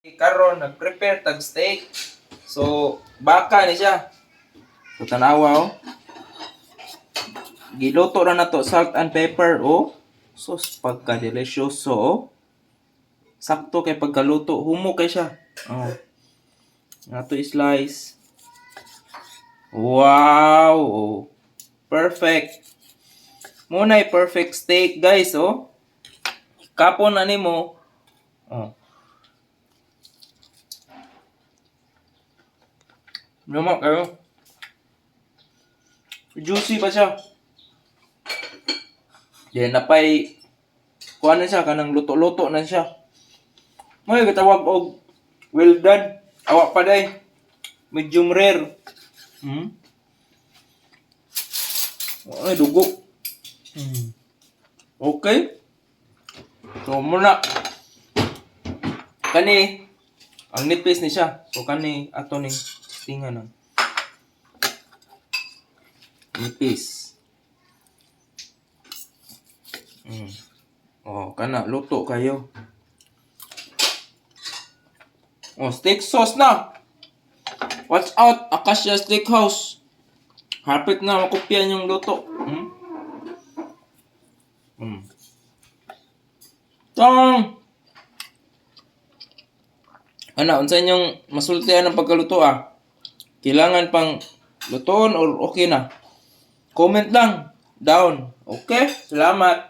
Karon nag-prepare tag steak. So baka ni siya. So tanawa oh. Giluto na nato salt and pepper oh. Sus pagka delicioso oh. Sakto kay pagkaluto, humo kay siya. Oh. Nato slice. Wow! Oh. Perfect. Muna perfect steak guys oh. Kapon na nimo. Oh. Lumak kayo. Juicy pa siya. Then napay kuha na siya kanang luto-luto na siya. May gitawag og well done. Awa pa day. Medium rare. Ay dugo. Okay. So muna kani ang nipis ni siya. So kani ato ning tingan ng nipis. Oh, kana luto kayo. Oh, steak sauce na. Watch out, Acacia Steakhouse. Hapit na makopyan yung luto. Tong. Ano, unsa inyong masultihan ng pagkaluto ah? Kailangan pang lutoon or okay na? Comment lang down. Okay? Salamat.